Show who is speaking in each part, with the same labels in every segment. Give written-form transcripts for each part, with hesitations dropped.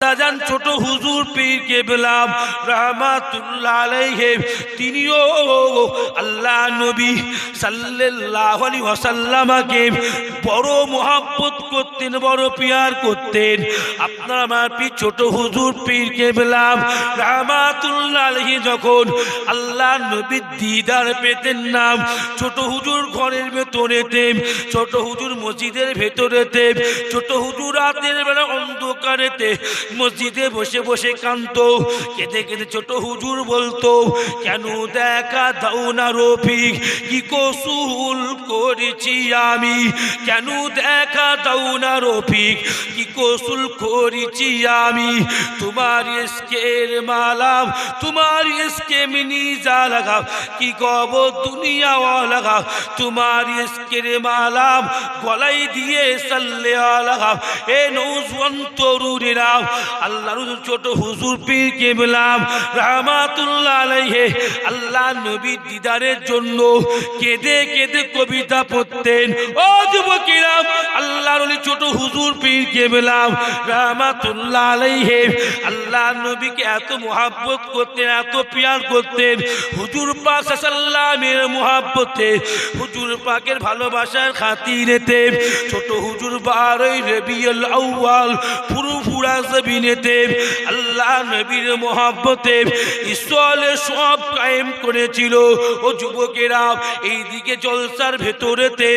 Speaker 1: দাদাজান ছোট হুজুর পীর কেবলা রাহমাতুল্লাহ আলাইহি তিনিও আল্লাহ নবী সাল্লাল্লাহু আলাইহি ওয়াসাল্লামকে বড় মহব্বত করতেন, বড় পিয়ার করতেন। আপনার আমার পীর ছোট হুজুর পীর কেবলা রাহমাতুল্লাহ আলাইহি যখন আল্লাহ নবীর দিদার পেতেন না, ছোট হুজুর ঘরের ভেতরেতে, ছোট হুজুর মসজিদের ভেতরেতে, ছোট হুজুর রাতের বেলা অন্ধকারেতে মসজিদে বসে বসে কাঁদতো, কেঁদে কেঁদে ছোট হুজুর বলতো, কেন দেখা দাও না রফিক, কি কসুর করেছি আমি, কেন দেখা দাও না রফিক, কি কসুর করেছি আমি, তোমার ইশকের মালা, তোমার ইশকে মিনি যা লাগা, কি কব দুনিয়া লাগা, তোমার ইশকের মালা গলায় দিয়ে সাল্লে লাগা। এ নৌজওয়ান তরুণেরা আল্লাহর ছোট হুজুর পীর কেবলা রাহমাতুল্লাহ আলাইহি আল্লাহ নবীর দিদারের জন্য কেঁদে কেঁদে কবিতা পড়তেন। ও যুবকেরা, আল্লাহর ওলি ছোট হুজুর পীর কেবলা রাহমাতুল্লাহ আলাইহি আল্লাহ নবীকে এত মহব্বত করতেন, এত পিয়ার করতেন। হুজুর পাক সাল্লামের মহব্বতে, হুজুর পাকের ভালোবাসার খাতিরেতে ছোট হুজুর 12 রবিউল আউয়াল ফুরফুরা জমিনেতে আল্লাহ নবীর মহব্বতে ইসলামের সব কায়েম করেছিল। ও যুবকেরা, এইদিকে জলসার ভেতরেতে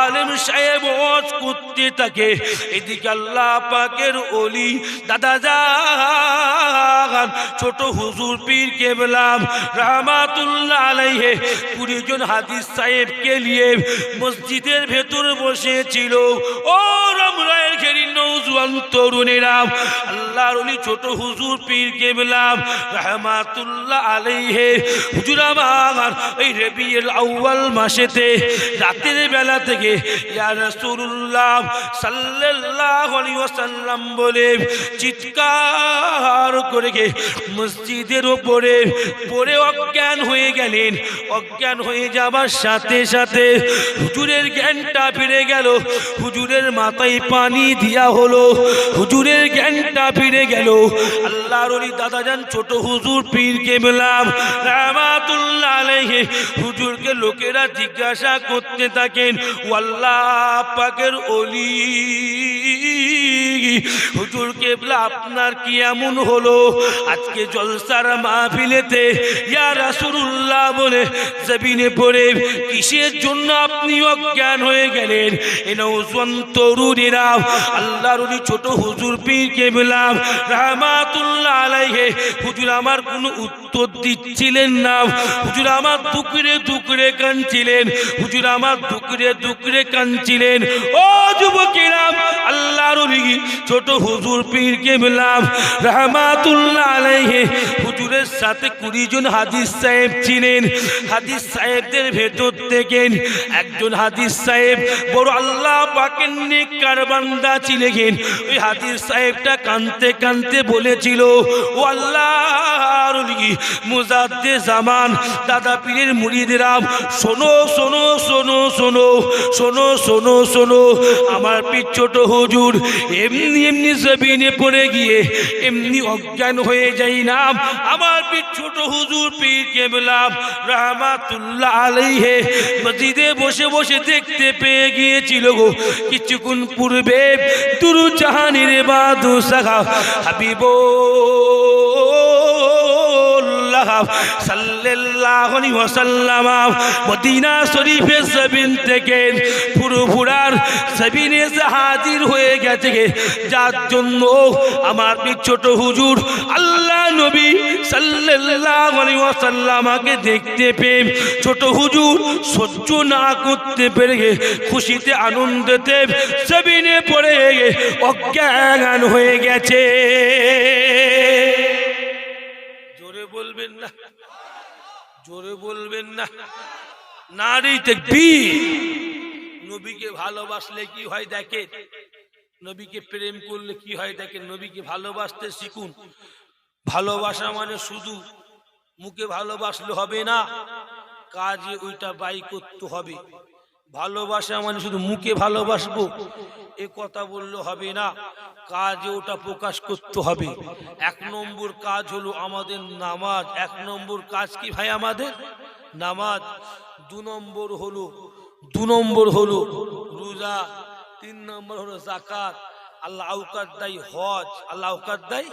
Speaker 1: আলেম সাহেব ওয়াজ করতে থাকে, এদিকে আল্লাহ পাকের ওলি দাদাজান ছোট হুজুর পীর কেবলা রাহমাতুল্লাহ আলাইহি 20 জন হাদিস সাহেবকে নিয়ে মসজিদের ভেতর বসেছিল। ও রামরায়ের ঘেরি নওজওয়ান তরুণেরা, আল্লাহর ওলি ছোট হুজুর পীর কেবলা রাহমাতুল্লাহ আলাইহি হুজুর আমার এই রবিউল আউয়াল মাসেতে রাতের বেলা থেকে ইয়া রাসূলুল্লাহ সাল্লাল্লাহু আলাইহি ওয়াসাল্লাম বলে চিৎকার করে মসজিদের উপরে পড়ে অজ্ঞান হয়ে গেলেন। অজ্ঞান হয়ে যাবার সাথে সাথে হুজুরের জ্ঞানটা ফিরে গেল, হুজুরের মাথায় পানি দিয়া হলো, হুজুরের জ্ঞানটা ফিরে গেল। আল্লাহর ওলি দাদাজান ছোট হুজুর পীর কেবলা রাহমাতুল্লাহ আলাইহি হুজুরকে লোকেরা জিজ্ঞাসা করতে থাকেন, ও আল্লাহ পাকের ওলি হুজুর কেবলা আপনার কি এমন হলো আজকে জলসার মাহফিলেতে ইয়া রাসূলুল্লাহ বলে জমিনে পড়ে কিসের জন্য আপনি অজ্ঞান হয়ে গেলেন? এ নওজওয়ান তরুণেরা আল্লাহর ওলি ছোট হুজুর পীর কেবলা রাহমাতুল্লাহ আলাইহি হুজুর আমার কোনো উত্তর দিচ্ছিলেন না। হুজুর আমার টুকরে টুকরে কাঁদছিলেন, হুজুর আমার টুকরে টুকরে কাঁদছিলেন। ও যুবকেরা, আল্লাহর ওলি ছোট হুজুর পীর কেবলা রাহমাতুল্লাহ আলাইহি হুজুরের সাথে 20 জন হাদিস সাহেব ছিলেন। হাদিস সাহেবদের ভেতর থেকে একজন হাদিস সাহেব বড় আল্লাহ পাকের নেককার বান্দা ছিলেন। ওই হাদিস সাহেবটা কাঁদতে কাঁদতে বলেছিল, ও আল্লাহর ওলি মুজাদ্দিদ জামান দাদা পীরের মুরিদরা, শোনো শোনো শোনো শোনো শোনো শোনো শোনো, আমার পীর ছোট হুজুর এমনি এমনি জমিনে পড়ে গিয়ে এমনি অজ্ঞান হয়ে যাই না। আমার পীর ছোট হুজুর পীর কেবলা রাহমাতুল্লাহ আলাইহি মসজিদে বসে বসে দেখতে পেয়ে গিয়েছিল গো, কিছুক্ষণ পূর্বে দুরূদ জাহানের বাদশাহ হাবিবুল্লাহ সাল্লাল্লাহু আলাইহি ওয়াসাল্লাম মদিনা শরীফের জমিন থেকে ফুরফুরার জমিনে হাজির হয়ে গেছে, যার জন্য আমার ছোট হুজুর আল্লাহ নবী সাল্লাল্লাহু আলাইহি ওয়াসাল্লামকে দেখতে পেয়ে ছোট হুজুর সহ্য না করতে পেরে খুশিতে আনন্দেতে জমিনে পড়ে অজ্ঞান হয়ে গেছে। জোরে বলবেন না, জোরে বলবেন না, নারী তাকবীর। নবীকে ভালোবাসলে কি হয় দেখেন, নবীকে প্রেম করলে কি হয় দেখেন। নবীকে ভালোবাসতে শিখুন। ভালোবাসা মানে শুধু মুখে ভালোবাসলে হবে না, কাজে ওইটা বাই করতে হবে। ভালোবাসা মানে শুধু মুখে ভালোবাসবো এ কথা বললে হবে না, কাজে ওটা প্রকাশ করতে হবে। 1 নম্বর কাজ হলো আমাদের নামাজ। 1 নম্বর কাজ কি ভাই? আমাদের নামাজ। 2 নম্বর হলো রোজা। 3 নম্বর হলো যাকাত। আল্লাহ আওকাত দেয় হজ। আল্লাহ আওকাত দেয়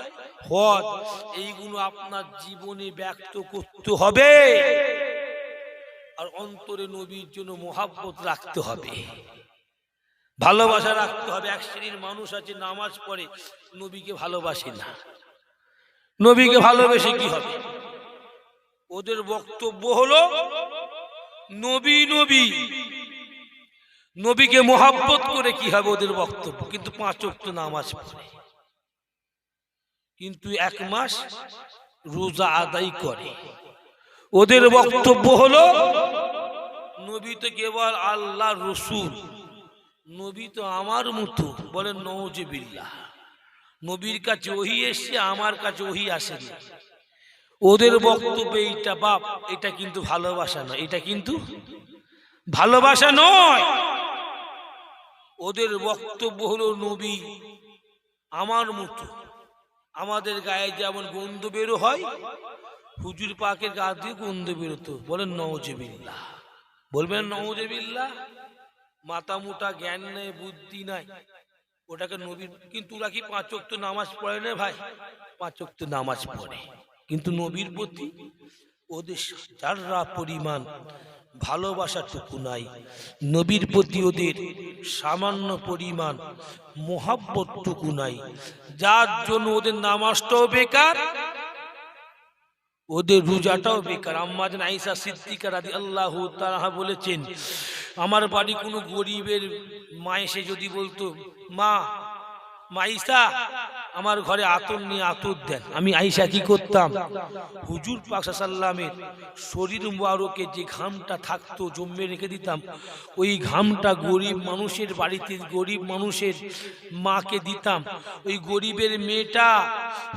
Speaker 1: হজ। এইগুলো আপনার জীবনে ব্যক্ত করতে হবে, আর অন্তরে নবীর জন্য মোহাব্বত রাখতে হবে, ভালোবাসা রাখতে হবে। এক শ্রেণীর মানুষ আছে নামাজ পড়ে, নবীকে ভালোবাসে না। নবীকে ভালোবেসে কি হবে? ওদের বক্তব্য হলো নবী নবী, নবীকে মোহাব্বত করে কি হবে ওদের বক্তব্য। কিন্তু 5 ওয়াক্ত নামাজ পড়ে, কিন্তু 1 মাস রোজা আদায় করে। ওদের বক্তব্য হলো নবী তো কেবল আল্লাহর রাসূল, নবী তো আমার মতো। বলেন নাউজুবিল্লাহ। নবীর কাছে ওহী এসেছে, আমার কাছে ওহী আসেনি। ওদের বক্তব্য এইটা। বাপ, এটা কিন্তু ভালোবাসা নয়, এটা কিন্তু ভালোবাসা নয়। ওদের বক্তব্য হলো নবী আমার মতো। আমাদের গায়ে যেমন গন্ধ বেরো হয়, হুজুর পাকের গা দিয়ে গন্ধ বেরোতো। বলেন নাউজুবিল্লাহ। বলবেন নাউজুবিল্লাহ। মাথা মোটা, জ্ঞান নেই, বুদ্ধি নাই, ওটাকে নবী। কিন্তু ওরা কি 5 ওয়াক্ত নামাজ পড়ে না ভাই? 5 ওয়াক্ত নামাজ পড়ে, কিন্তু নবীর প্রতি ওদের যারা পরিমাণ ভালোবাসাটুকু নাই। নবীর প্রতি ওদের সামান্য পরিমাণ মোহাব্বতটুকু নাই, যার জন্য ওদের নামাজটাও বেকার, ওদের রোজাটাও বেকার। আম্মা জান আয়েশা সিদ্দিকা রাদিয়াল্লাহু তাআলা বলেছেন, আমার বাড়ি কোনো গরিবের মা এসে যদি বলতো, মা আয়েশা আমার ঘরে আতর নিয়ে আতর দেন, আমি আয়েশা কি করতাম? হুজুর পাক সাল্লাল্লাহু আলাইহি ওয়াসাল্লামের শরীর মুবারকে যে ঘামটা থাকতো জমে রেখে দিতাম, ওই ঘামটা গরিব মানুষের বাড়িতে, গরিব মানুষের মাকে দিতাম। ওই গরিবের মেয়েটা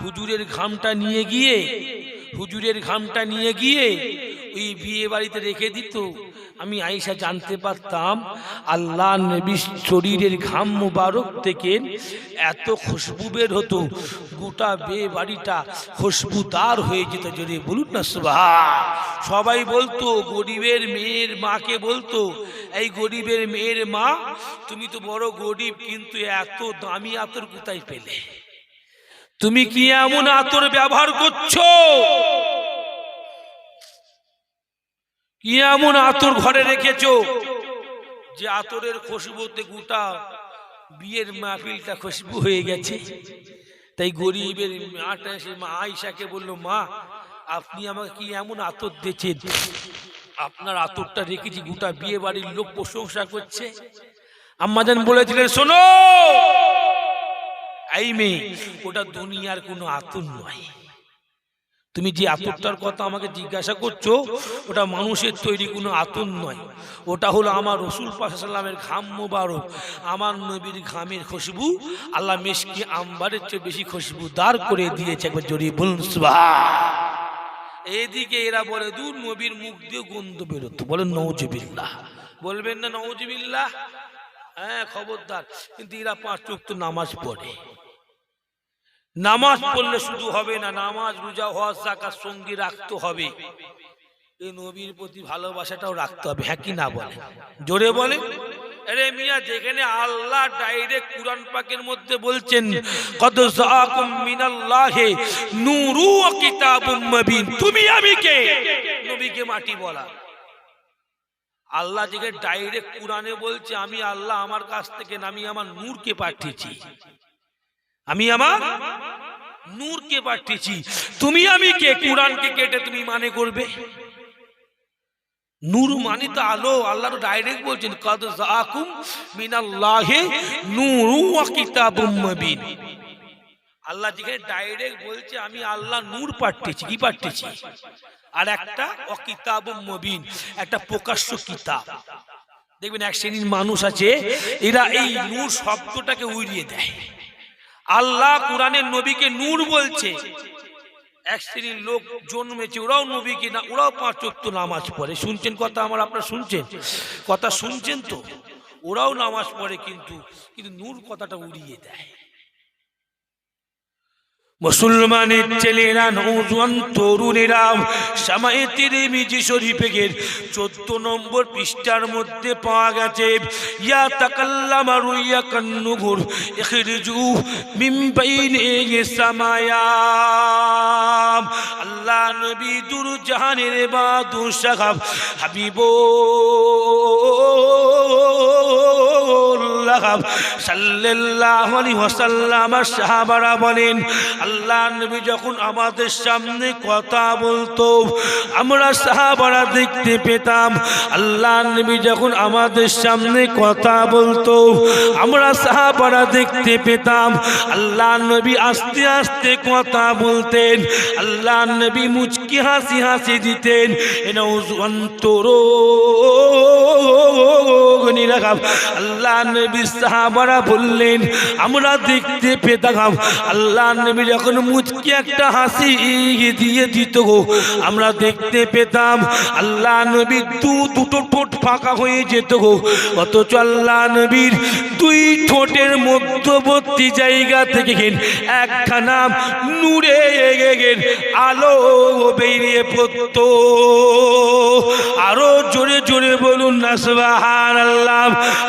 Speaker 1: হুজুরের ঘামটা নিয়ে গিয়ে ওই বিয়ে বাড়িতে রেখে দিত। আমি আয়েশা জানতে পারতাম আল্লাহ নবীর শরীরের ঘাম মুবারক থেকে এত খুশবু বের হতো, গোটা বিয়ে বাড়িটা খুশবুদার হয়ে যেত। যদি বলুন না সুবহান। সবাই বলতো, গরিবের মেয়ের মাকে বলতো, এই গরিবের মেয়ের মা, তুমি তো বড় গরিব, কিন্তু এত দামি আতর কোথায় পেলে? তুমি কি এমন আতর ব্যবহার করছো? কি এমন আতর ঘরে রেখেছো যে আতরের খুশবুতে গোটা বিয়ের মাহফিলটা খুশবু হয়ে গেছে? তাই গরিবের মাটা এসে মা আয়েশাকে বলল, মা আপনি আমাকে কি এমন আতর দিয়েছেন, আপনার আতরটা রেখেছি, গোটা বিয়ে বাড়ির লোক প্রশংসা করছে। আম্মা জান বলেছিলেন, শোনো এই মেয়ে, ওটা দুনিয়ার কোনো আতর নয়। তুমি যে আতরটার কথা আমাকে জিজ্ঞাসা করছো, ওটা মানুষের তৈরি কোনো আতর নয়। ওটা হলো আমার রাসূল পাক সাল্লাল্লাহু আলাইহি ওয়াসাল্লামের ঘাম মুবারক, আমার নবীর ঘামের খুশবু আল্লাহ মিশকি আম্বারের চেয়ে বেশি খুশবুদার করে দিয়েছে। একবার জোরে বলুন সুবহান। এদিকে এরা বলে, দূর নবীর মুখ দিয়ে গন্ধ বেরোতো। বলেন নাউজুবিল্লাহ। বলবেন না নাউজুবিল্লাহ? হ্যাঁ, খবরদার। কিন্তু এরা 5 ওয়াক্ত নামাজ পড়ে। নামাজ পড়লে শুধু হবে না, নামাজ রোজা হজ যাকাত সঙ্গে রাখতে হবে। এই নবীর প্রতি ভালোবাসাটাও রাখতে হবে। হ্যাঁ কি না বলে? জোরে বলে। আরে মিয়া, যেখানে আল্লাহ ডাইরেক্ট কুরআন পাকের মধ্যে বলছেন, কদ জাআকুম মিনাল্লাহি নূরু ওয়া কিতাবুম মুবিন, তুমি আমি কে? নবীকে মাটি বলা। আল্লাহ যেখানে ডাইরেক্ট কুরআনে বলছে, আমি আল্লাহ আমার কাছ থেকে আমি আমার নূরকে পাঠিয়েছি, আমি আমার নূরকে পাঠিয়েছি, তুমি আমি কে? কুরআনকে কেটে তুমি মানে করবে? নূর মানে তো আলো। আল্লাহ তো ডাইরেক্ট বলছেন, কাদ জাআকুম মিনাল্লাহি নূরু ওয়া কিতাবুম মুবিন। আল্লাহ যেখানে ডাইরেক্ট বলছে আমি আল্লাহ নূর পাঠিয়েছি, কি পাঠিয়েছি? আর একটা ওয়া কিতাবুম মুবিন, একটা প্রকাশ্য কিতাব। দেখবেন এক শ্রেণীর মানুষ আছে, এরা এই নূর শব্দটাকে উড়িয়ে দেয়। আল্লাহ কুরআনের নবীকে নূর বলছে, এক শ্রেণীর লোক জন্মেছে, ওরাও নবীকে না, ওরাও 5 ওয়াক্ত নামাজ পড়ে। শুনছেন কথা আমার, আপনারা শুনছেন কথা, শুনছেন তো? ওরাও নামাজ পড়ে, কিন্তু নূর কথাটা উড়িয়ে দেয়। মুসলমানের ছেলেরা, নওজোয়ান তরুণেরা, শামায়ে তিরমিজি শরীফের 14 নম্বর পৃষ্ঠার মধ্যে পাওয়া গেছে, ইয়া তাকাল্লামা রুইয়া কান্নুগুর ইখরিজু মিন বাইনি সামায়াম। আল্লাহ নবী দুর জাহানের বাদশাহ হাবিবুল্লাহ সাল্লাল্লাহু আলাইহি ওয়াসাল্লাম সাহাবারা বলেন, আল্লাহ নবী যখন আমাদের সামনে কথা বলতো আমরা সাহাবারা দেখতে পেতাম। আল্লাহ নবী যখন আমাদের সামনে কথা বলতো আমরা সাহাবারা দেখতে পেতাম। আল্লাহ নবী আস্তে আস্তে কথা বলতেন, আল্লাহ নবী মুচকি হাসি হাসি দিতেন। নওজোয়ান তরুণীরা, আল্লাহ নবী সাহাবারা বললেন আমরা দেখতে পেতাম আল্লাহ নবী যখন মুচকি একটা হাসি দিয়ে দিত আমরা দেখতে পেতাম। আল্লাহ নবী দুটো ঠোঁট ফাঁকা হয়ে যেত, অথচ আল্লাহ নবীর 2 ঠোঁটের মধ্যবর্তী জায়গা থেকে একখানা নূরে আলো বেরিয়ে পড়তো। আরো জোরে জোরে বলুন না সুবহানাল্লাহ,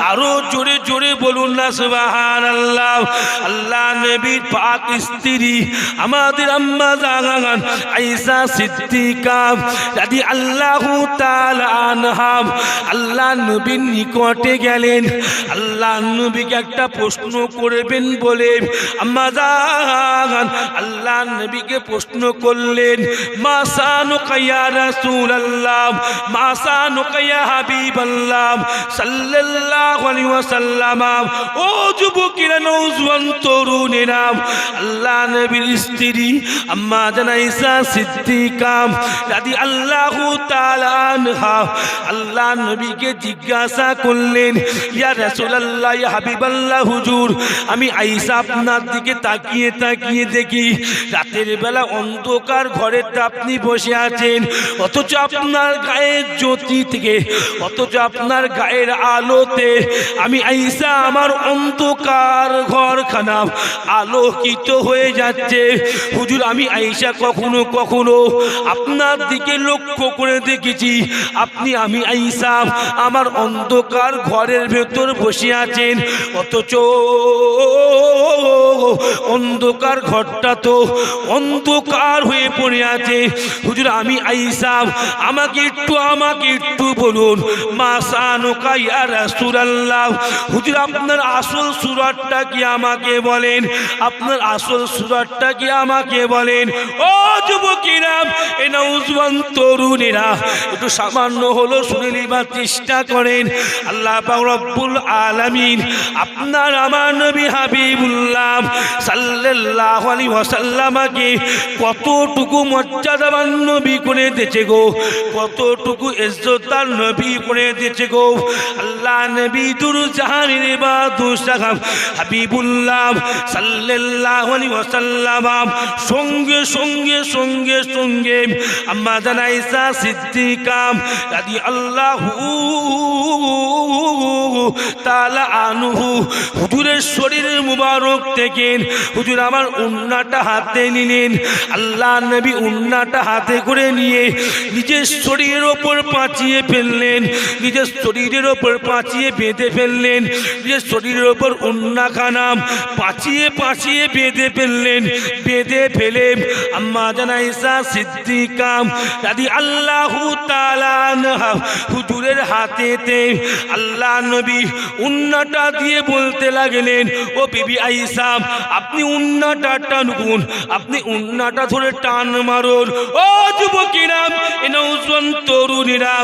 Speaker 1: আরো জোরে জোরে বলুন না সুবহানাল্লাহ। আল্লাহ নবীর পাক স্ত্রী আমাদের আম্মা জান আয়েশা সিদ্দিকা রাদিয়াল্লাহু তাআলা আনহা আল্লাহ নবীর নিকটে গেলেন। আল্লাহ নবীকে একটা প্রশ্ন করবেন বলে আম্মা জান আল্লাহ নবীকে প্রশ্ন করলেন, মা শানুকা ইয়া রাসূলুল্লাহ, মা শানুকা ইয়া হাবিবাল্লাহ সাল্লাল্লাহু আলাইহি ওয়াসাল্লাম। ও যুবকেরা, নওজোয়ান তরুণেরা, আল্লাহ নবীর স্ত্রী আম্মা জান আয়েশা সিদ্দিকা রাদিয়াল্লাহু তাআলা আনহা আল্লাহ নবীকে জিজ্ঞাসা করলেন, ইয়া রাসূলুল্লাহ, ইয়া হাবিবাল্লাহ, হুজুর আমি আয়েশা আপনার দিকে তাকিয়ে তাকিয়ে দেখি রাতের বেলা অন্ধকার ঘরেতে আপনি বসে আছেন, অথচ আপনার গায়ের জ্যোতি থেকে, অথচ আপনার গায়ের আলোতে আমি আয়েশা আমার অন্ধকার ঘরখানা আলোকিত হয়ে যাচ্ছে। হুজুর আমি আয়েশা কখনো কখনো আপনার দিকে লক্ষ্য করে দেখেছি আমি আয়েশা আমার অন্ধকার ঘরের ভেতর বসে আছেন, অথচ অন্ধকার ঘরটা তো অন্ধকার হয়ে পড়ে আছে। হুজুর আমি আয়েশা, আমাকে একটু বলুন, মা শানুকা ইয়া রাসূলুল্লাহ, হুজুর আপনার আসল সূরাটা কি আমাকে বলেন, আপনার আসল সূরাটা কি আমাকে বলেন। ও যুবকেরা, এ নওজোয়ান তরুণেরা, একটু সামান্য হলো শুনে নেবার চেষ্টা করেন। আল্লাহ পাক রব্বুল আলামিন আপনার আমার নবী হাবিবুল্লাহ সাল্লাল্লাহু আলাইহি ওয়াসাল্লামকে কতটুকু মর্যাদাবান নবী করে দিয়েছে গো, কতটুকু ইজ্জতদার নবী করে দিয়েছে গো। আল্লাহ নবী দুর জাহানের বাদশাহ হাবিবুল্লাহ সাল্লাল্লাহু আলাইহি ওয়াসাল্লাম সঙ্গে সঙ্গে সঙ্গে সঙ্গে আম্মা জান আয়েশা সিদ্দিকা রাদিয়াল্লাহু তাআলা আনহু হুজুরের শরীরের মুবারক থেকে হুজুর আমার উন্নাটা হাতে নিলেন। আল্লাহ নবী উন্নাটা হাতে করে নিয়ে নিজের শরীরের ওপর পাঁচিয়ে ফেললেন, নিজের শরীরের ওপর পাঁচিয়ে বেঁধে ফেললেন, নিজের শরীরের ওপর উন্নাখানা পাঁচিয়ে পাঁচিয়ে বেঁধে ফেললেন। বেঁধে ফেলে আম্মা জান আয়েশা সিদ্দিকা রাদিয়াল্লাহু তাআলা আনহা হুজুরের হাতেতে আল্লাহ নবী উন্নাটা দিয়ে বলতে লাগলেন, ও বিবি আয়েশা আপনি উন্নাটা টানুন, আপনি উন্নাটা ধরে টান মারুন। ও যুবকেরা, এ নওজোয়ান তরুণীরা,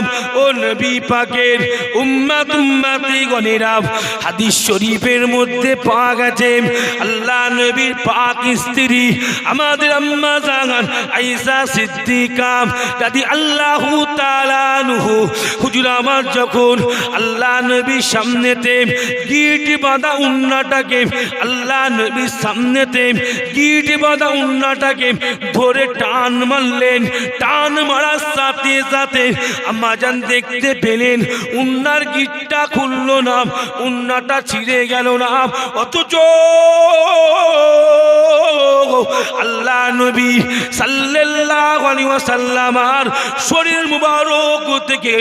Speaker 1: ও নবী পাকের উম্মত উম্মতি গণেরা, হাদিস শরীফের মধ্যে পাওয়া গেছে আল্লাহ নবীর পাক স্ত্রী আমাদের আম্মা জান আয়েশা সিদ্দিকা রাদিয়াল্লাহু তাআলা আনহু হুজুর আমার যখন আল্লাহ নবীর সামনেতে গিট বাঁধা উন্নাটাকে আল্লাহ নবীর সামনেতে গিট বাঁধা উন্নাটাকে ধরে টান মারলেন, টান মারার সাথে সাথে আম্মা জান দেখতে পেলেন উন্নার গিটটা খুললো না, উন্নাটা ছিঁড়ে গেল না, অথচ আল্লাহ নবী সাল্লাল্লাহু আলাইহি ওয়াসাল্লাম আর শরীর মুবারক থেকে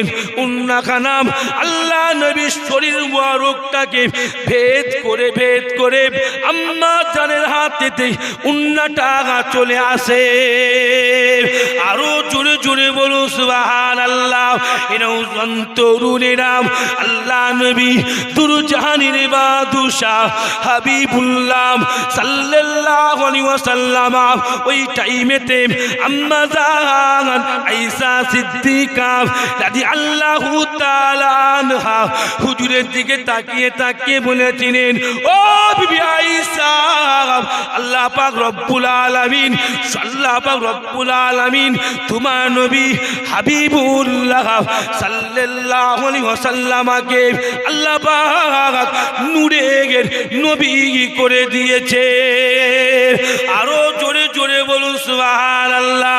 Speaker 1: উন্নাখানা আল্লাহ নবীর শরীর মুবারকটাকে ভেদ করে আম্মা জানের হাতেতে উন্নাটা চলে আসে। আরো জোরে জোরে বলো সুবহানাল্লাহ। এনাও তরুণেরা আল্লাহ নবী দুরজাহানের বাদশাহ হাবিবুল্লাহ সাল্লাল্লাহু আলাইহি ওয়াসাল্লাম ওই টাইমেতে আম্মা জান আয়েশা সিদ্দিকা রাদিয়াল্লাহু তাআলা আনহা হুজুরের দিকে তাকিয়ে বলেছিলেন, ও বিবি আয়েশা, আল্লাহ পাক রব্বুল আলামিন তোমার নবী হাবিবুল্লাহ সাল্লাল্লাহু আলাইহি ওয়াসাল্লামকে আল্লাহ পাক নূরের নবী করে দিয়েছে। আরো জোরে জোরে বলুন সুবহানাল্লাহ,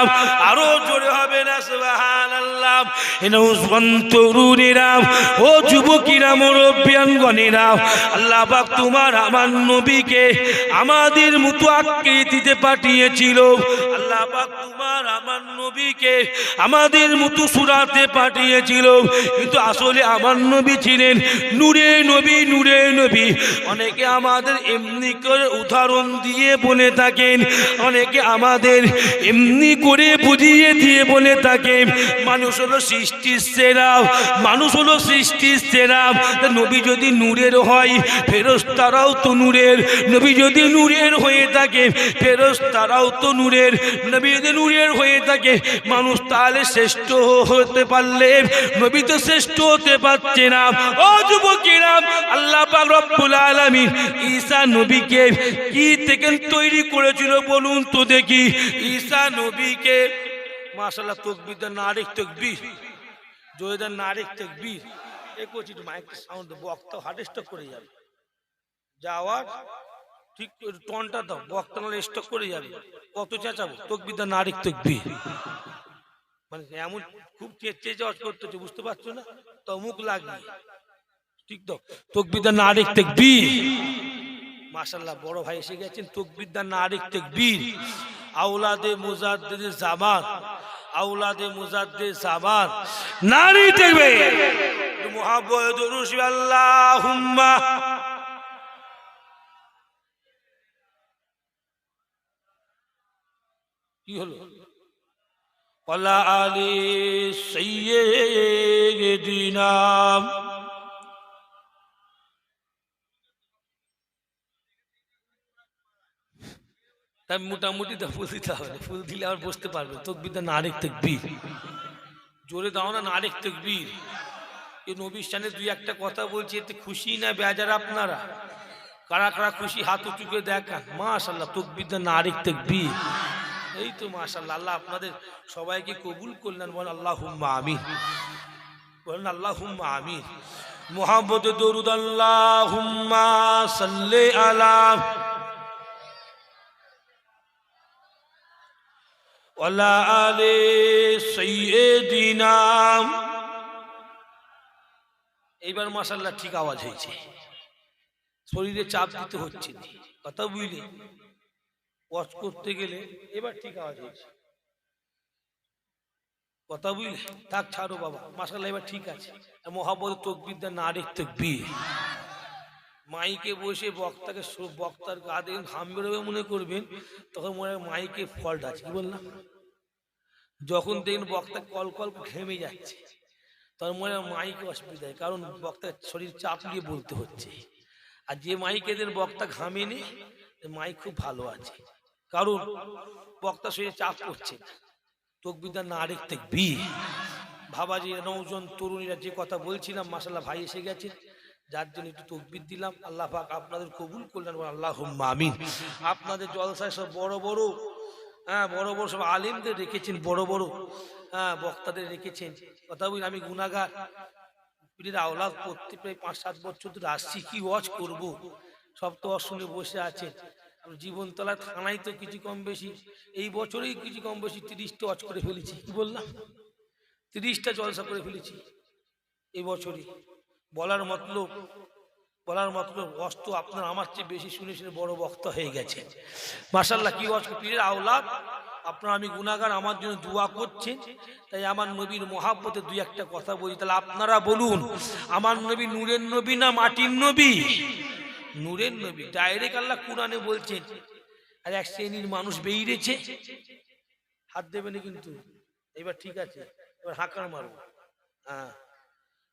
Speaker 1: আরো জোরে হবে না সুবহানাল্লাহ। তরুণেরা ও যুবকেরা মুরব্বিয়ানগণেরা, আল্লাহ পাক তোমার আমার নবীকে আমাদের মতো আকৃতিতে পাঠিয়েছিল। আল্লাহ পাক তোমার আমার নবীকে আমাদের মতো সুরাতে পাঠিয়েছিল, কিন্তু আসলে আমার নবী ছিলেন নূরে নবী। অনেকে আমাদের এমনি করে উদাহরণ দিয়ে বলে থাকেন, অনেকে আমাদের এমনি করে বুঝিয়ে দিয়ে বলে থাকেন মানুষ হলো সৃষ্টির সেরা, নবী যদি নূরের হয় ফেরেশতারাও তো নূরের, নবী যদি নূরের হয়ে থাকে ফেরেশতারাও তো নূরের, নবী যদি নূরের হয়ে থাকে মানুষ তাহলে শ্রেষ্ঠ হতে পারলে নবী তো শ্রেষ্ঠ হতে পারছে না। ও যুবকেরা, আল্লাহ পাক রব্বুল আলামিন ঈসা নবীকে কি থেকে তৈরি করেছিল বলুন তো দেখি। ঈসা নবীকে মাশাআল্লাহ তাকবীর দেন, নারে তাকবীর, জোরে দেন নারে তাকবীর। একোচি মাইক সাউন্ড বক্তা হার্ট স্ট্রোক করে যাবে, যাওয়ার ঠিক টনটা দাও, বক্তা নালে স্ট্রোক করে যাবে। কত চেঁচাবো? তাকবীর দেন নারে তাকবীর, মানে এমন খুব চেঁচে আওয়াজ করতেছে, বুঝতে পারছো না তো মুখ লাগিয়ে ঠিক দাও। তাকবীর দেন নারে তাকবীর। মাশাআল্লাহ বড় ভাই এসে গেছেন, তাকবীর দেন নারে তাকবীর। আওলাদে মুজাদ্দিদ জামান, আওলাদে মুজাদ্দিদ জামান, নারে তাকবীর। মুহাব্বত রুশি আল্লাহুম্মা কি হলো? ওয়ালা আলি সাইয়্যিদিনা। তাই মোটামুটি ফুল দিতে হবে, ফুল দিলে আর বসতে পারবে। তাকবীর দেন নারে তাকবীর, জোরে দাও না নারে তাকবীর। এই নবীর শানে দুই একটা কথা বলছি, এতে খুশি না বেজার আপনারা? কারা কারা খুশি হাত উঁচু করে দেখান। মাশাআল্লাহ তাকবীর দেন নারে তাকবীর। এই তো মাশাআল্লাহ, আল্লাহ আপনাদের সবাইকে কবুল করলেন, বলেন আল্লাহুম্মা আমিন, বলেন আল্লাহুম্মা আমিন। মুহাম্মদ দরুদ আল্লাহুম্মা সাল্লি আলা ওয়ালা আলি সাইয়্যিদিনা। এইবার মাশাআল্লাহ ঠিক আওয়াজ হয়েছে, শরীরে চাপ দিতে হচ্ছে না, কথা বুঝলে? ওয়াজ করতে গেলে এবার ঠিক আওয়াজ হয়েছে, কথা বুঝলে? থাক ছাড়ো বাবা, মাশাআল্লাহ এবার ঠিক আছে। মুহাব্বত তাকবীর দেন নারে তাকবীর। মাইকে বসে বক্তার গা দেখে ঘাম বেরোবে মনে করবেন, তখন মনে হয় মাইকে ফল্ট আছে। কি বললাম? যখন দেখেন বক্তা কল ঘেমে যাচ্ছে, তখন মনে হয় মাইকে অসুবিধা, কারণ বক্তার শরীর চাপ দিয়ে বলতে হচ্ছে। আর যে মাইকেদের বক্তা ঘামেনি, মাইক খুব ভালো আছে, কারণ বক্তা শরীরে চাপ করছে না। তাকবীর দেন নারে তাকবীর। ভাবাজি নৌজন তরুণীরা যে কথা বলছিলাম, মাশাআল্লাহ ভাই এসে গেছে, যার জন্য একটু তাকবীর দিলাম। আল্লাহ পাক আপনাদের কবুল করলেন, আল্লাহুম্মা আমিন। আপনাদের জলসায় সব বড় বড় বড় বড় সব আলেমদের রেখেছেন, বড় বড় বক্তাদের রেখেছেন। কথা বলি, আমি গুনাহগার, পীরের আওলাদ পড়তে প্রায় 5-7 বছর ধরে আসছি, কি ওয়াজ করব, সব তো শুনে বসে আছেন। জীবনতলা থানায় তো কিছু কম বেশি এই বছরেই কিছু কম বেশি 30টা ওয়াজ করে ফেলেছি। কি বললাম, 30টা জলসা করে ফেলেছি এই বছরই। বলার মতলব ওয়াজ তো আপনার আমার চেয়ে বেশি শুনে শুনে বড় বক্তা হয়ে গেছে মাশাআল্লাহ। কি ওয়াজ, পীরের আওলাদ আপনারা, আমি গুনাহগার, আমার জন্য দোয়া করছেন। তাই আমার নবীর মহাব্বতে দুই একটা কথা বলি। তাহলে আপনারা বলুন, আমার নবী নূরের নবী না মাটির নবী? নূরের নবী। ডাইরেক্ট আল্লাহ কুরআনে বলছেন। আর এক শ্রেণীর মানুষ বেরিয়েছে, হাত দেবে না কিন্তু। এবার ঠিক আছে, এবার হাঁকার মারবো,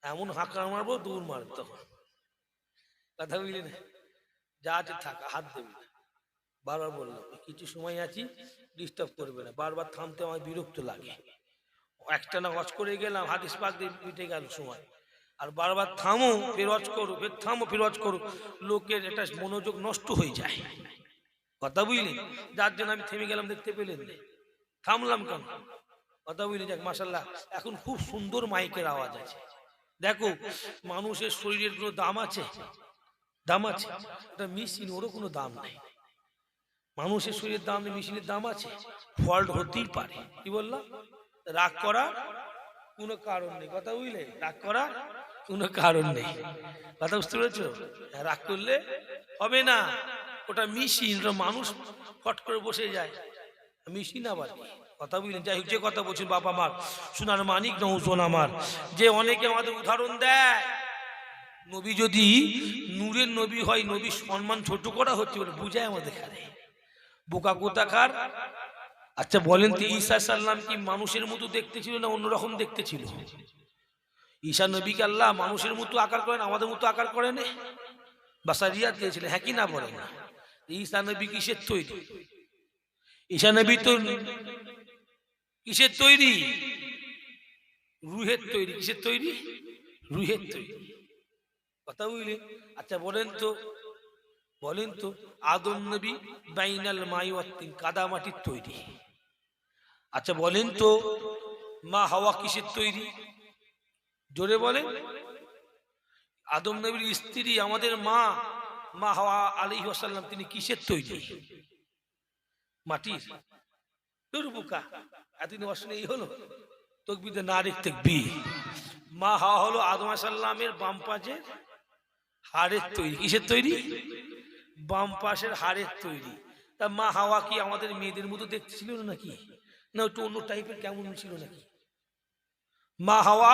Speaker 1: এমন হাঁকার মারবো দৌড় মারবো। তখন কথা বুঝলি না, যা আছে থাকা, হাত দেবে না। বারবার বললাম কিছু সময় আছি, ডিস্টার্ব করবে না। বারবার থামতে আমার বিরক্ত লাগে। একটা না ওয়াজ করে গেলাম, হাদিস পাক দিয়ে মিটে গেল সময়, আর বারবার থামো ফের ওয়াজ করো, ফের থামো ফের ওয়াজ করো, লোকের এটা মনোযোগ নষ্ট হয়ে যায়। কথা বুঝলি, যার জন্য আমি থেমে গেলাম, দেখতে পেলেন, থামলাম কেন? কথা বুঝলি। যাক মাশাআল্লাহ, এখন খুব সুন্দর মাইকের আওয়াজ আছে। দেখো, মানুষের শরীরের কোনো দাম আছে? দাম আছে? এটা মেশিন, ওরও কোনো দাম নাই। মানুষের শরীরের দাম নেই, মেশিনের দাম আছে। ফল্ট হতেই পারে। কি বললাম? রাগ করার কোনো কারণ নেই। কথা বুঝলে, রাগ করার কোনো কারণ নেই। কথা বুঝতে পেরেছো? রাগ করলে হবে না, ওটা মেশিন, ওটা মানুষ ফট করে বসে যায়, মেশিন আবার। কথা বুঝলেন? যাই হোক, যে কথা বলছেন বাবা আমার সোনার মানিক নৌজন আমার, যে অনেকে আমাদের উদাহরণ দেয়, নবী যদি নূরের নবী হয়, নবীর সম্মান ছোট করা হচ্ছে, ওটা বুঝায় আমাদের খানে বোকা কোথাকার। আচ্ছা বলেন তো, ঈসা সাল্লাম কি মানুষের মতো দেখতে ছিল না অন্যরকম দেখতে ছিল? ঈসা নবীকে আল্লাহ মানুষের মতো আকার করেন, আমাদের মতো আকার করেন, বাসারিয়াত দিয়েছিলেন। হ্যাঁ কি না বলেন? ঈসা নবী কিসের তৈরি? ঈসা নবী তো কিসের তৈরি? রুহের তৈরি। কিসের তৈরি? রুহের তৈরি। কথা বুঝলেন? আচ্ছা বলেন তো আদম নবী বাইনাল মাই ওয়াত তিন, কাদা মাটির তৈরি। আচ্ছা বলেন তো মা হাওয়া কিসের তৈরি? জোরে বলেন। আদম নবীর স্ত্রী আমাদের মা হাওয়া আলাইহিস সালাম, তিনি কিসের তৈরি? মাটির। দুর্বুকা এতদিন অসনে এই হলো তকবীরে নারী তাকবীর। মা হাওয়া হলো আদম আলাইহিস সালামের বাম পাশের হাড়ের তৈরি। কিসের তৈরি? বাম পাশের হাড়ের তৈরি। তা মা হাওয়া কি আমাদের মেয়েদের মতো দেখতে ছিল নাকি? না একটু অন্য টাইপের কেমন ছিল নাকি? মা হাওয়া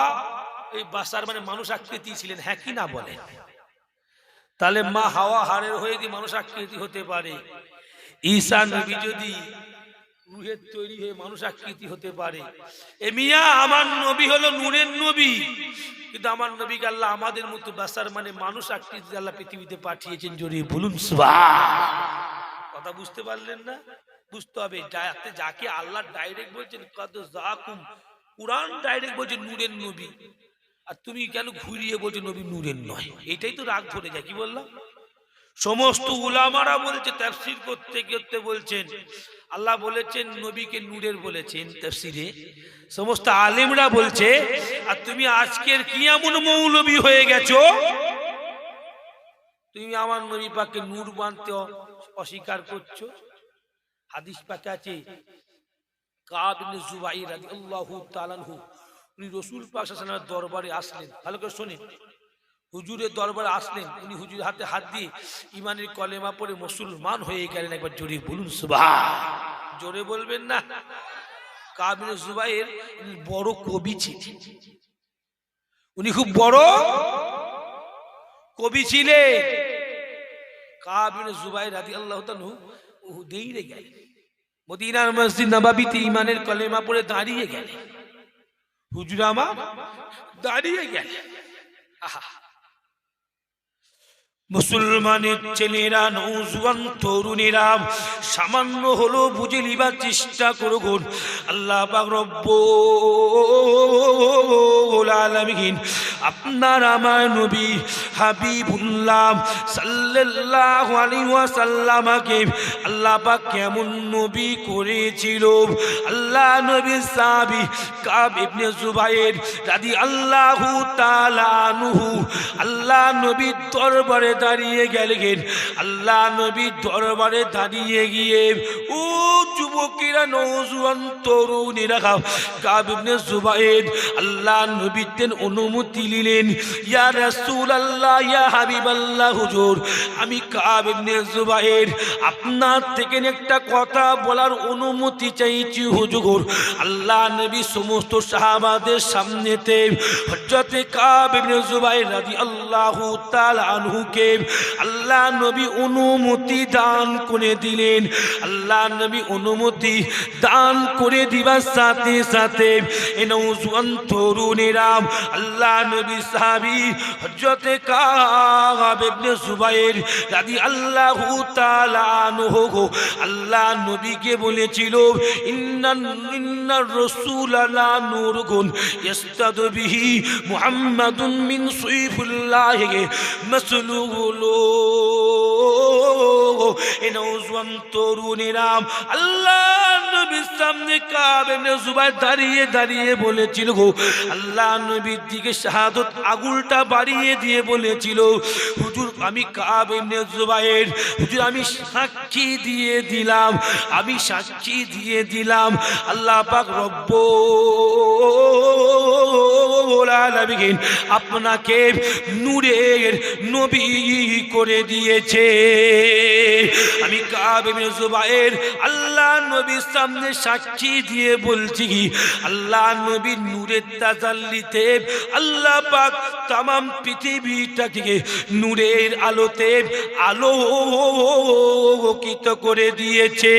Speaker 1: এই বাসার মানে মানুষ আকৃতি ছিলেন। হ্যাঁ কি না বলেন? তাহলে মা হাওয়া হাড়ের হয়ে কি মানুষ আকৃতি হতে পারে? ঈসা নবী যদি রূহের তৈরি হয়ে মানুষ আকৃতি হতে পারে, এ মিয়া আমার নবী হলো নূরের নবী, কিন্তু আমার নবীকে আল্লাহ আমাদের মতো বাসার মানে মানুষ আকৃতি আল্লাহ পৃথিবীতে পাঠিয়েছেন। জড়িয়ে বলুন সুবহান। কথা বুঝতে পারলেন না? বুঝতে হবে। যাকে আল্লাহ ডাইরেক্ট বলছেন কদ জাকুম, কুরআন ডাইরেক্ট বলছে নূরের নবী, আর তুমি কেন ঘুরিয়ে বলছো নবী নূরের নয়? এটাই তো রাগ ধরে যায়। কি বললাম? সমস্ত উলামারা বলছে, তাফসীর করতে করতে বলছেন আল্লাহ বলেছেন নবীকে নূরের বলেছেন তাফসীরে, সমস্ত আলেমরা বলছে। আর তুমি আজকের কি এমন মৌলবী হয়ে গেছো, তুমি আমার নবী পাককে নূর মানতে অস্বীকার করছো? হাদিস পাকে আছে, কাব ইবনে যুবাইর রাদিয়াল্লাহু তাআলা আনহু, উনি রাসূল পাক সাল্লাল্লাহু আলাইহি ওয়াসাল্লামের দরবারে আসলেন। ভালো করে শুনুন, হুজুরের দরবারে আসলেন। উনি হুজুরের হাতে হাত দিয়ে ইমানের কলেমা পড়ে মুসলমান হয়ে গেলেন। একবার জোরে বলুন সুবহান। জোরে বলবেন না? কাব ইবনে যুবাইর বড় কবি ছিলেন, উনি খুব বড় কবি ছিলেন। কাব ইবনে যুবাইর রাদিয়াল্লাহু তাআলা উহুদেইরে গেলেন, মদিনার মসজিদ নববীতে ইমানের কলেমা পড়ে দাঁড়িয়ে গেলেন। হুজুর আমার দাঁড়িয়ে গেলেন। মুসলমানের ছেলেরা, নওজোয়ান তরুণেরা, সামান্য হলো বুঝে নিবার চেষ্টা করুন। আল্লাহ পাক রব্বুল আলামিন আপনার আমার নবী হাবিবুল্লাহ সাল্লাল্লাহু আলাইহি ওয়াসাল্লামকে আল্লাহ পাক কেমন নবী করেছিল। আল্লাহ নবীর সাহাবী কাব ইবনে জুবাইর রাদিয়াল্লাহু তাআলা আনহু আল্লাহ নবীর দরবারে দাঁড়িয়ে গেলেন। আল্লাহ নবীর দরবারে দাঁড়িয়ে গিয়ে ও যুবকেরা, নওজোয়ান তরুণেরা, কাব ইবনে জুবাইর আল্লাহ নবীর অনুমতি নিলেন। ইয়া রাসূলুল্লাহ, ইয়া হাবিবাল্লাহ, হুজুর আমি কাব ইবনে জুবাইর আপনার থেকে একটা কথা বলার অনুমতি চাইছি হুজুর। আল্লাহ নবী সমস্ত সাহাবাদের সামনেতে হযরতে কাব ইবনে জুবাইর রাদিয়াল্লাহু তাআলা আনহুকে আল্লাহ নবী অনুমতি দান করে দিলেন। আল্লাহ নবী অনুমতি দান করে দিবার সাথে সাথে এই নওজোয়ান তরুণেরা আল্লাহ নবী সাহাবী হযরতে কাব ইবনে জুবাইর রাদিয়াল্লাহু তাআলা আনহু আল্লাহ নবীকে বলেছিল, ইন্নার রাসূলা লা নূরুন ইস্তাদু বিহি মুহাম্মাদুন মিন সাইফিল্লাহি মাসলুল। এই নওজোয়ান তরুণেরা আল্লাহ নবীর সামনে কাব ইবনে জুবাইর দাঁড়িয়ে দাঁড়িয়ে বলেছিল, আল্লাহ নবীর দিকে শাহাদত আঙুলটা বাড়িয়ে দিয়ে বলেছিল, হুজুর আমি কাব ইবনে জুবাইর, হুজুর আমি সাক্ষী দিয়ে দিলাম, আমি সাক্ষী দিয়ে দিলাম আল্লাহ পাক রব্বুল আলামিন আপনাকে নূরের নবী করে দিয়েছে। আমি কাব ইবনে জুবাইর আল্লাহ নবীর সামনে সাক্ষী দিয়ে বলছি কি, আল্লাহ নবীর নূরের তাজাল্লিতে আল্লাহ পাক तमाम পৃথিবীটাকে নূরের আলোতে আলোকিত করে দিয়েছে।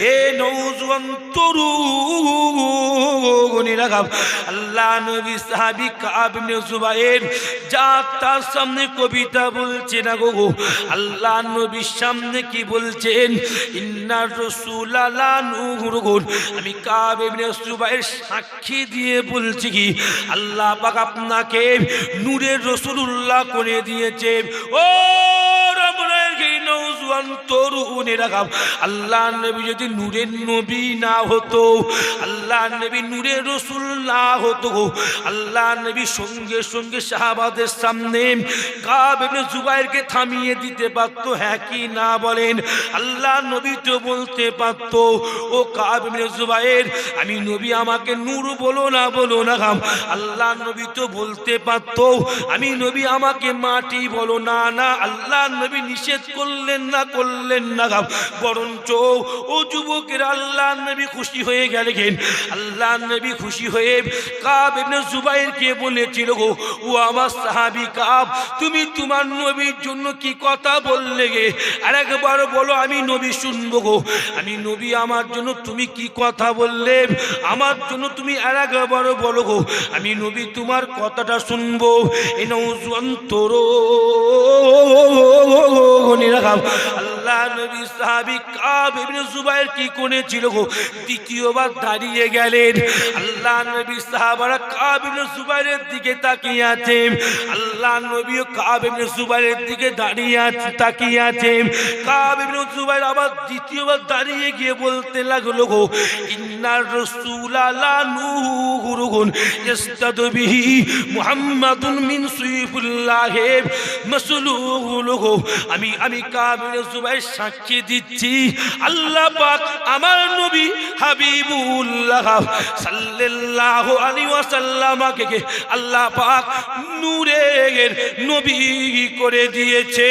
Speaker 1: হে নওজোয়ান তরুণেরা, আল্লাহ নবী সাহাবী কাব ইবনে জুবাইর যা তার সামনে কবিতা বলছে না গো, আল্লাহ নবীর সামনে কি বলছেন, ইন্নার রাসূলা লা নূরুন। আমি কাব ইবনে জুবাইর সাক্ষী দিয়ে বলছি কি, আল্লাহ পাক আপনাকে নূরের রাসূলুল্লাহ করে দিয়েছে। ও নওজোয়ান তরুণেরা, আল্লাহ নবী যদি নূরের নবী না হতো, আল্লাহ নবী নূরের রাসূল না হতো, আল্লাহ নবী সঙ্গে সঙ্গে সাহাবাদের সামনে কাব ইবনে জুবাইরকে থামিয়ে দিতে পারত, হ্যাঁ কি না বলেন? আল্লাহ নবী তো বলতে পারত, ও কাব ইবনে জুবাইর আমি নবী, আমাকে নূর বলো না বলো না। আল্লাহ নবী তো বলতে পারত, আমি নবী, আমাকে মাটি বলো না। না, আল্লাহ নবী নিষেধ করলেন না, করলেন না, বরঞ্চ ও যুবকের আল্লাহ নবী খুশি হয়ে গেলেন। আল্লাহ নবী খুশি হয়ে কাব ইবনে জুবাইরকে বলেছিল, গো ও আমার সাহাবী কাব, তুমি তোমার নবীর জন্য কি কথা বললে গে, আরেকবার বলো, আমি নবী শুনবো গো। আমি নবী, আমার জন্য তুমি কি কথা বললে, আমার জন্য তুমি আরেকবার বলো গো, আমি নবী তোমার কথাটা শুনবো। এই নওজোয়ান তরুণেরা, আল্লাহ নবী সাহাবী কাব ইবনে জুবাইর কি করেছিল গো, দ্বিতীয়বার দাঁড়িয়ে গেলেন। আল্লাহ নবী সাহাবারা কাব ইবনে জুবাইরের দিকে তাকিয়ে আছে, আল্লাহ নবী কাব ইবনে জুবাইরের দিকে দাঁড়িয়ে তাকিয়ে আছে। কাব ইবনে জুবাইর আবার দ্বিতীয়বার দাঁড়িয়ে গিয়ে বলতে লাগলো, গো ইন্নার রাসূলা লা নূরুন ইস্তাদু বিহি মুহাম্মাদুন মিন সাইফিল্লাহি মাসলুল। আমি কাব ইবনে জুবাইর সাক্ষী দিচ্ছি, আল্লাহ পাক আমার নবী হাবিবুল্লাহ সাল্লাল্লাহু আলাইহি ওয়াসাল্লামকে আল্লাহ পাক নূরের নবী করে দিয়েছে।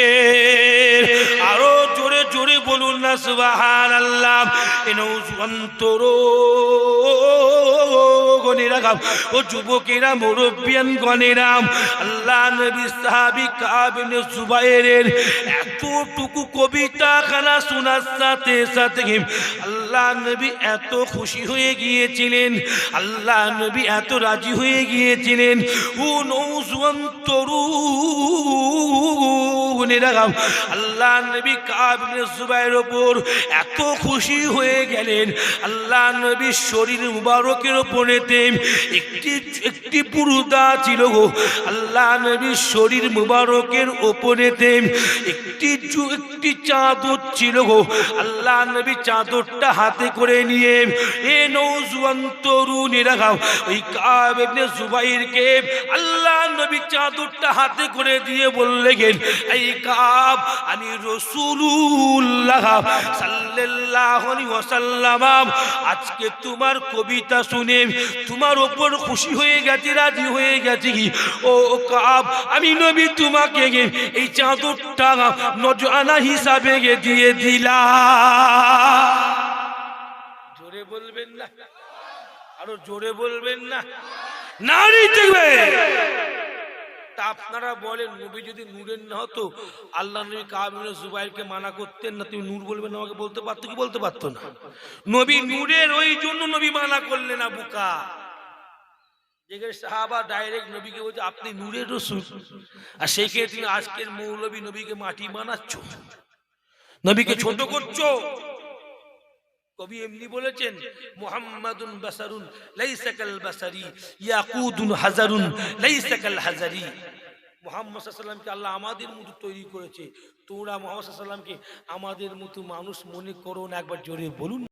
Speaker 1: আরো জোরে জোরে বলুন না সুবহানাল্লাহ। এই নওজোয়ান তরুণ গণেরা ও যুবকেরা মুরব্বিয়ান গণেরা আল্লাহ নবী সাহাবী কাব ইবনে জুবাইরের এতটুকু কবিতা খানা শোনার সাথে সাথে আল্লাহ নবী এত খুশি হয়ে গিয়েছিলেন, আল্লাহ নবী এত রাজি হয়ে গিয়েছিলেন। ও নওজওয়ান তরুণেরা আল্লাহ নবী কাব ইবনে জুবাইরের উপর এত খুশি হয়ে গেলেন, আল্লাহ নবীর শরীর মুবারকের উপরেতে একটি পুরুদা ছিল গো, আল্লাহ নবীর শরীর মুবারকের উপরেতে একটি চাদর ছিল গো। আল্লাহ নবী চাদরটা হাতে করে নিয়ে এ নওজওয়ান তরুণেরা ওই কাব ইবনে জুবাইরকে আল্লাহ নবী চাদরটা হাতে করে দিয়ে বললেন, এই কাব আমি রাসূলুল্লাহ সাল্লাল্লাহু আলাইহি ওয়াসাল্লাম আজকে তোমার কবিতা শুনে তোমার উপর খুশি হয়ে গেছি, রাজি হয়ে গেছি। ও কাব আমি নবী তোমাকে এই চাদরটা নজরানা হিসাবে দিয়ে দিলাম। জোরে বলবেন না, আরো জোরে বলবেন না, নারী দেখবে। তা আপনারা বলেন নবী যদি নূরের না হতো আল্লাহ নবী কাব ইবনে জুবাইরকে মানা করতেন না? তুমি নূর বলবেন আমাকে বলতে পারতো কি বলতে পারতো না? নবী নূরের, ওই জন্য নবী মানা করলেন না। বুকা যেখানে সাহাবা ডাইরেক্ট নবীকে বলছে আপনি নূরের রাসূল, আর সেই ক্ষেত্রে তুমি আজকের মৌলবী নবীকে মাটি বানাচ্ছ, নবীকে ছোট করছো। কবি এমনি বলেছেন, মুহাম্মাদুন বাসারুন লাইসা কাল বাসারি ইয়াকুদুন হাজারুন লাইসা কাল হাজারি। মুহাম্মদ সাল্লাল্লাহু আলাইহি ওয়াসাল্লামকে আল্লাহ আমাদের মতো তৈরি করেছে, তোমরা মুহাম্মদ সাল্লাল্লাহু আলাইহি ওয়াসাল্লামকে আমাদের মতো মানুষ মনে করো না। একবার জোরে বলুন।